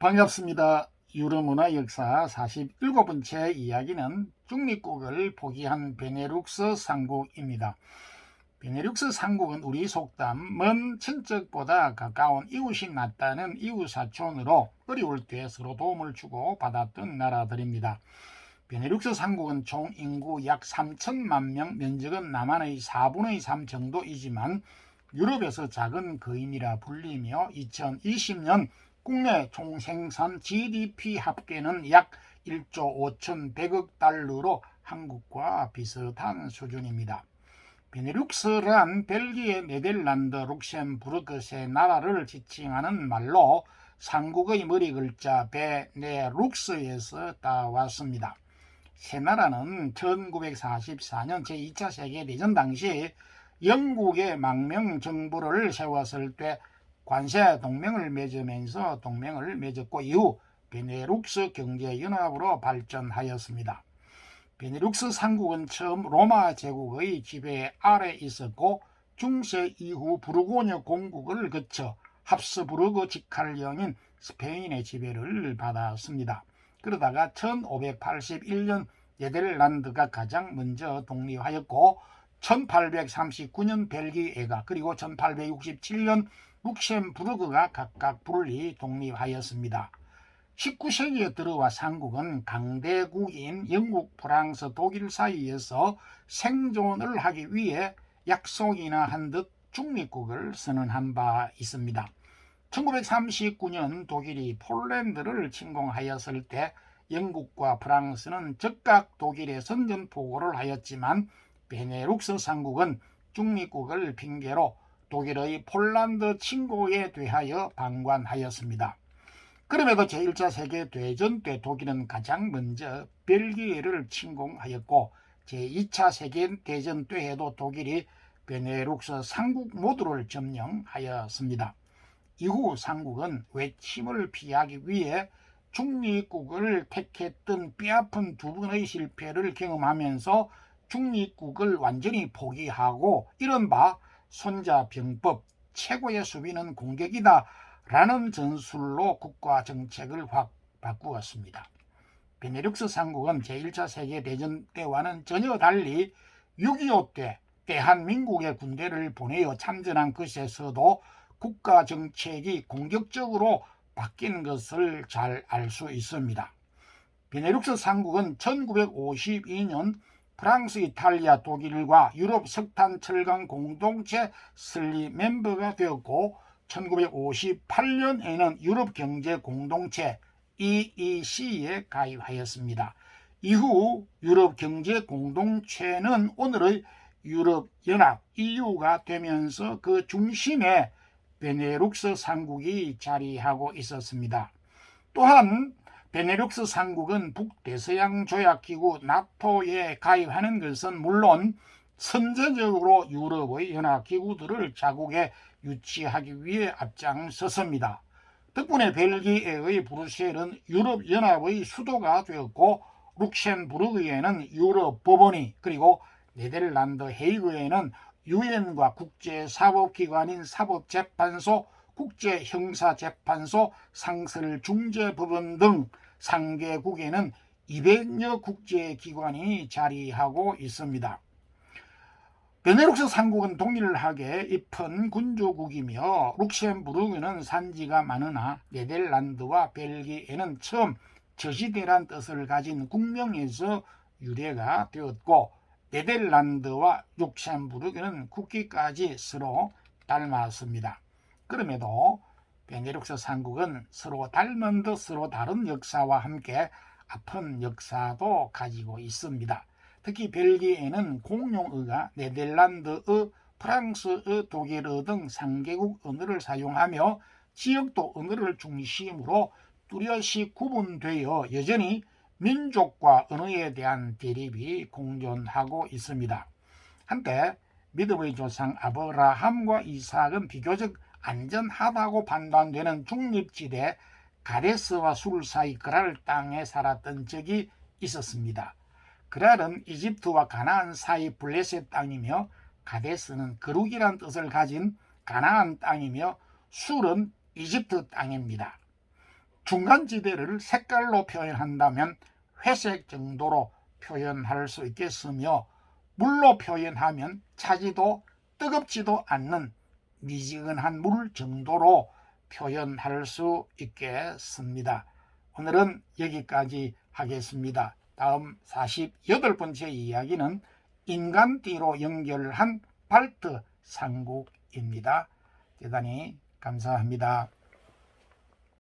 반갑습니다. 유럽문화 역사 47번째 이야기는 중립국을 포기한 베네룩스 삼국입니다. 베네룩스 삼국은 우리 속담 먼 친척보다 가까운 이웃이 낫다는 이웃사촌으로 어려울 때 서로 도움을 주고 받았던 나라들입니다. 베네룩스 삼국은 총 인구 약 3천만 명, 면적은 남한의 4분의 3 정도이지만 유럽에서 작은 거인이라 불리며 2020년 국내 총생산 GDP 합계는 약 1조 5,100억 달러로 한국과 비슷한 수준입니다. 베네룩스란 벨기에, 네덜란드, 룩셈부르크 세 나라를 지칭하는 말로 삼국의 머리 글자 베네룩스에서 따왔습니다. 세 나라는 1944년 제2차 세계대전 당시 영국의 망명 정부를 세웠을 때 관세 동맹을 맺었고 이후 베네룩스 경제연합으로 발전하였습니다. 베네룩스 삼국은 처음 로마 제국의 지배 아래 있었고 중세 이후 부르고뉴 공국을 거쳐 합스부르크 직할령인 스페인의 지배를 받았습니다. 그러다가 1581년 네덜란드가 가장 먼저 독립하였고 1839년 벨기에가 그리고 1867년 룩셈부르크가 각각 분리 독립하였습니다. 19세기에 들어와 삼국은 강대국인 영국, 프랑스, 독일 사이에서 생존을 하기 위해 약속이나 한 듯 중립국을 선언한 바 있습니다. 1939년 독일이 폴란드를 침공하였을 때 영국과 프랑스는 즉각 독일에 선전포고를 하였지만 베네룩스 삼국은 중립국을 핑계로 독일의 폴란드 침공에 대하여 방관하였습니다. 그럼에도 제1차 세계대전 때 독일은 가장 먼저 벨기에를 침공하였고 제2차 세계대전 때에도 독일이 베네룩스 삼국 모두를 점령하였습니다. 이후 삼국은 외침을 피하기 위해 중립국을 택했던 뼈아픈 두 번의 실패를 경험하면서 중립국을 완전히 포기하고 이른바 손자병법, 최고의 수비는 공격이다 라는 전술로 국가 정책을 확 바꾸었습니다. 베네룩스 삼국은 제1차 세계대전 때와는 전혀 달리 6.25 때 대한민국의 군대를 보내어 참전한 것에서도 국가 정책이 공격적으로 바뀐 것을 잘 알 수 있습니다. 베네룩스 삼국은 1952년 프랑스, 이탈리아, 독일과 유럽 석탄 철강 공동체 설립 멤버가 되었고 1958년에는 유럽 경제 공동체 EEC에 가입하였습니다. 이후 유럽 경제 공동체는 오늘의 유럽 연합 EU가 되면서 그 중심에 베네룩스 삼국이 자리하고 있었습니다. 또한 베네룩스 삼국은 북대서양 조약기구 나토에 가입하는 것은 물론 선제적으로 유럽의 연합기구들을 자국에 유치하기 위해 앞장섰습니다. 덕분에 벨기에의 브뤼셀은 유럽연합의 수도가 되었고 룩셈부르크에는 유럽 법원이 그리고 네덜란드 헤이그에는 유엔과 국제사법기관인 사법재판소, 국제형사재판소, 상설중재법원 등 상계국에는 200여 국제기관이 자리하고 있습니다. 베네룩스 삼국은 동일하게 잎은 군주국이며 룩셈부르크는 산지가 많으나 네덜란드와 벨기에는 처음 저지대란 뜻을 가진 국명에서 유래가 되었고 네덜란드와 룩셈부르크는 국기까지 서로 닮았습니다. 그럼에도 베네룩스 삼국은 서로 닮은 듯 서로 다른 역사와 함께 아픈 역사도 가지고 있습니다. 특히 벨기에는 공용어가 네덜란드어, 프랑스어, 독일어 등 3개국 언어를 사용하며 지역도 언어를 중심으로 뚜렷이 구분되어 여전히 민족과 언어에 대한 대립이 공존하고 있습니다. 한때 믿음의 조상 아브라함과 이삭은 비교적 안전하다고 판단되는 중립지대 가데스와 술 사이 그랄 땅에 살았던 적이 있었습니다. 그랄은 이집트와 가나안 사이 블레셋 땅이며 가데스는 거룩이란 뜻을 가진 가나안 땅이며 술은 이집트 땅입니다. 중간지대를 색깔로 표현한다면 회색 정도로 표현할 수 있겠으며, 물로 표현하면 차지도 뜨겁지도 않는 미지근한 물 정도로 표현할 수 있겠습니다. 오늘은 여기까지 하겠습니다. 다음 48번째 이야기는 인간띠로 연결한 발트 삼국입니다. 대단히 감사합니다.